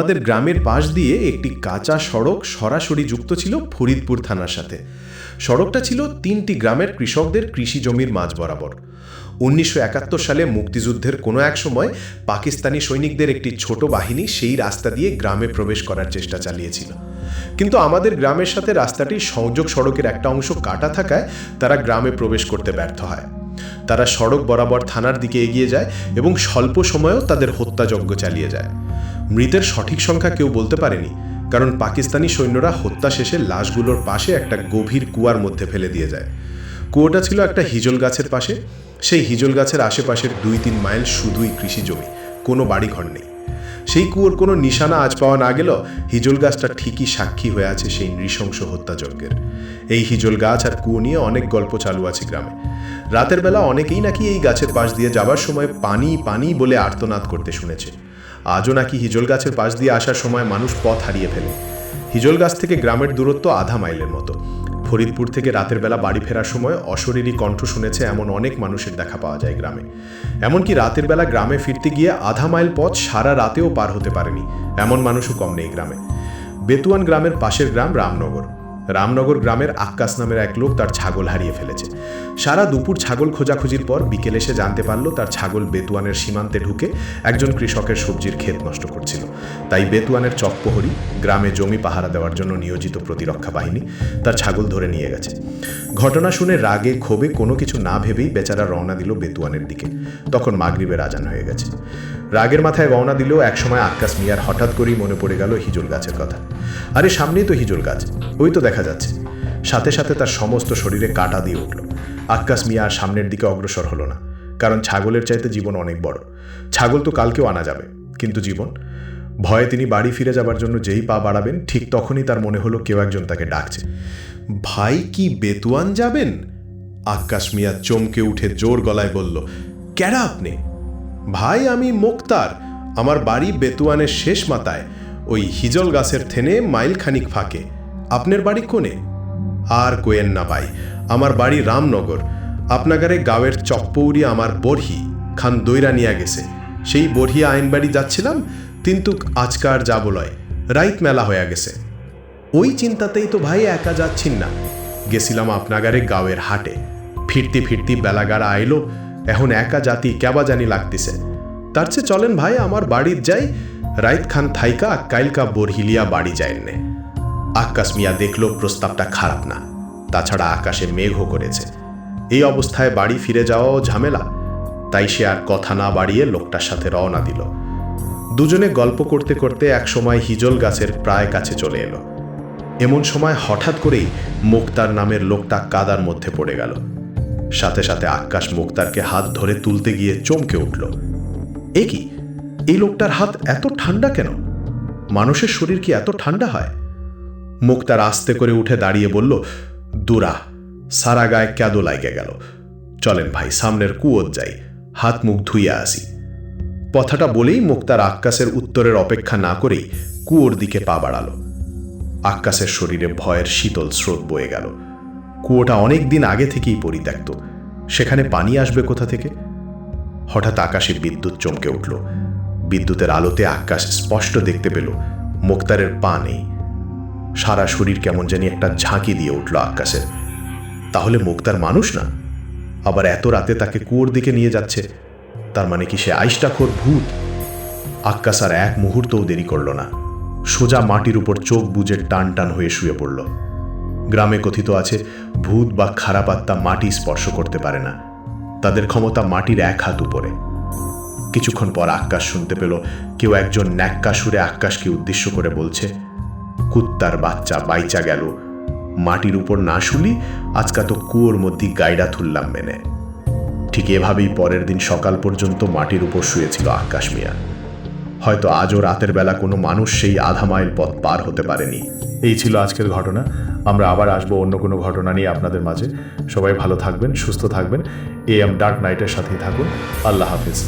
আমাদের গ্রামের পাশ দিয়ে একটি কাঁচা সড়ক সরাসরি যুক্ত ছিল ফরিদপুর থানার সাথে। সড়কটা ছিল 3টি গ্রামের কৃষকদের কৃষি জমির মাঝ বরাবর। 1971 সালে মুক্তিযুদ্ধের কোনো এক সময় পাকিস্তানি সৈনিকদের একটি ছোট বাহিনী সেই রাস্তা দিয়ে গ্রামে প্রবেশ করার চেষ্টা চালিয়েছিল, কিন্তু আমাদের গ্রামের সাথে রাস্তাটির সংযোগ সড়কের একটা অংশ কাটা থাকায় তারা গ্রামে প্রবেশ করতে ব্যর্থ হয়। তারা সড়ক বরাবর থানার দিকে এগিয়ে যায় এবং স্বল্প সময়েও তাদের হত্যাযজ্ঞ চালিয়ে যায়। মৃতের সঠিক সংখ্যা কেউ বলতে পারেনি, কারণ পাকিস্তানি সৈন্যরা হত্যা শেষে লাশগুলোর পাশে একটা গভীর কুয়ার মধ্যে ফেলে দিয়ে যায়। কুয়োটা ছিল একটা হিজল গাছের পাশে। সেই হিজল গাছের আশেপাশের 2-3 মাইল শুধুই কৃষি জমি, কোনো বাড়িঘর নেই। সেই কুয়োর কোনো নিশানা আজ পাওয়া না গেলেও হিজল গাছটা ঠিকই সাক্ষী হয়ে আছে সেই নৃশংস হত্যাযজ্ঞের। এই হিজল গাছ আর কুয়ো নিয়ে অনেক গল্প চালু আছে গ্রামে। রাতের বেলা অনেকেই নাকি এই গাছের পাশ দিয়ে যাবার সময় পানি পানি বলে আর্তনাদ করতে শুনেছে। আজও নাকি হিজল গাছের পাশ দিয়ে আসার সময় মানুষ পথ হারিয়ে ফেলে। হিজল গাছ থেকে গ্রামের দূরত্ব আধা মাইলের মতো। ফরিদপুর থেকে রাতের বেলা বাড়ি ফেরার সময় অশরীরী কণ্ঠ শুনেছে এমন অনেক মানুষের দেখা পাওয়া যায় গ্রামে। এমনকি রাতের বেলা গ্রামে ফিরতে গিয়ে আধা মাইল পথ সারা রাতেও পার হতে পারেনি এমন মানুষও কম নেই গ্রামে। বেতুয়ান গ্রামের পাশের গ্রাম রামনগর। রামনগর গ্রামের আক্কাস নামের এক লোক তার ছাগল হারিয়ে ফেলেছে। সারা দুপুর ছাগল খোঁজাখুঁজির পর বিকেলে এসে জানতে পারল তার ছাগল বেতুয়ানের সীমান্তে ঢুকে একজন কৃষকের সবজির ক্ষেত নষ্ট করছিল। তাই বেতুয়ানের চকপ্রহরী, গ্রামে জমি পাহারা দেওয়ার জন্য নিয়োজিত প্রতিরক্ষা বাহিনী, তার ছাগল ধরে নিয়ে গেছে। ঘটনা শুনে রাগে ক্ষোভে কোনো কিছু না ভেবেই বেচারা রওনা দিল বেতুয়ানের দিকে। তখন মাগরিবের আজান হয়ে গেছে। রাগের মাথায় রওনা দিলেও একসময় আক্কাস মিয়ার হঠাৎ করেই মনে পড়ে গেল হিজল গাছের কথা। আরে সামনেই তো হিজল গাছ, ওই তো দেখা যাচ্ছে। সাথে সাথে তার সমস্ত শরীরে কাঁটা দিয়ে উঠল। আক্কাস মিয়া আর সামনের দিকে অগ্রসর হলো না, কারণ ছাগলের চাইতে জীবন অনেক বড়। ছাগল তো কালকেও আনা যাবে, কিন্তু জীবন। ভয়ে তিনি বাড়ি ফিরে যাবার জন্য যেই পা বাড়াবেন, ঠিক তখনই তার মনে হলো কেউ একজন তাকে ডাকছে। ভাই, কি বেতুয়ান যাবেন? আক্কাস মিয়া চমকে উঠে জোর গলায় বলল, কেডা আপনি? ভাই, আমি মোক্তার। আমার বাড়ি বেতুয়ানের শেষ মাথায়, ওই হিজল গাছের থেনে মাইল খানিক ফাঁকে। আপনার বাড়ি কোনে? আর কোয়েন না ভাই, আমার বাড়ি রামনগর। আপনাগারে গাঁয়ের চকপৌরি আমার বরহি খান দৈরা নিয়ে গেছে। সেই বরহিয়া আইনবাড়ি যাচ্ছিলাম, কিন্তু আজকার যাব লয়, রাইত মেলা হয়ে গেছে। ওই চিন্তাতেই তো ভাই একা যাচ্ছিন না। গেছিলাম আপনাগারে গাঁয়ের হাটে, ফিরতি ফিরতি বেলাগাড়া আইলো। এখন একা জাতি কেবা জানি লাগতেছে। তার চেয়ে চলেন ভাই আমার বাড়ির যাই, রাইত খান থাইকা কাইলকা বরহিলিয়া বাড়ি যায়েন নে। আক্কাস মিয়া দেখল প্রস্তাবটা খারাপ না, তাছাড়া আকাশে মেঘও করেছে। এই অবস্থায় বাড়ি ফিরে যাওয়াও ঝামেলা। তাই সে আর কথা না বাড়িয়ে লোকটার সাথে রওনা দিল। দুজনে গল্প করতে করতে এক সময় হিজল গাছের প্রায় কাছে চলে এলো। এমন সময় হঠাৎ করেই মুক্তার নামের লোকটা কাদার মধ্যে পড়ে গেল। সাথে সাথে আক্কাস মুক্তারকে হাত ধরে তুলতে গিয়ে চমকে উঠল। এ কি, এই লোকটার হাত এত ঠান্ডা কেন? মানুষের শরীর কি এত ঠান্ডা হয়? মুক্তার আস্তে করে উঠে দাঁড়িয়ে বলল, দুরা, সারা গায়ে ক্যাদো লাগে গেল। চলেন ভাই, সামনের কুয়োত যাই, হাত মুখ ধুইয়া আসি। কথাটা বলেই মুক্তার আক্কাসের উত্তরের অপেক্ষা না করেই কুয়োর দিকে পা বাড়ালো। আক্কাসের শরীরে ভয়ের শীতল স্রোত বয়ে গেল। কুয়োটা অনেক দিন আগে থেকেই পরিত্যক্ত, সেখানে পানি আসবে কোথা থেকে? হঠাৎ আকাশে বিদ্যুৎ চমকে উঠল। বিদ্যুতের আলোতে আক্কাস স্পষ্ট দেখতে পেল মুক্তারের পা নেই। সারা শরীর কেমন জানি একটা ঝাঁকি দিয়ে উঠল আক্কাসের। তাহলে মুক্তার মানুষ না, আবার এত রাতে তাকে কুয়োর দিকে নিয়ে যাচ্ছে। তার মানে কি সে আইসটাখোর ভূত? আক্কাস আর এক মুহূর্তও দেরি করল না, সোজা মাটির উপর চোখ বুজে টান টান হয়ে শুয়ে পড়ল। গ্রামে কথিত আছে, ভূত বা খারাপ আত্মা মাটি স্পর্শ করতে পারে না, তাদের ক্ষমতা মাটির 1 হাত উপরে। কিছুক্ষণ পর আক্কাস শুনতে পেল কেউ একজন ন্যাক্কা সুরে আক্কাসকে উদ্দেশ্য করে বলছে, কুত্তার বাচ্চা বাইচা গেল, মাটির উপর না শুলি আজকা তো কুয়োর মধ্যে গাইডা তুললাম মেনে। ঠিক এভাবেই পরের দিন সকাল পর্যন্ত মাটির উপর শুয়েছিল আক্কাস মিয়া। হয়তো আজও রাতের বেলা কোনো মানুষ সেই আধা মাইল পথ পার হতে পারেনি। এই ছিল আজকের ঘটনা। আমরা আবার আসবো অন্য কোনো ঘটনা নিয়ে আপনাদের মাঝে। সবাই ভালো থাকবেন, সুস্থ থাকবেন। AM ডার্ক নাইটের সাথেই থাকুন। আল্লাহ হাফিজ।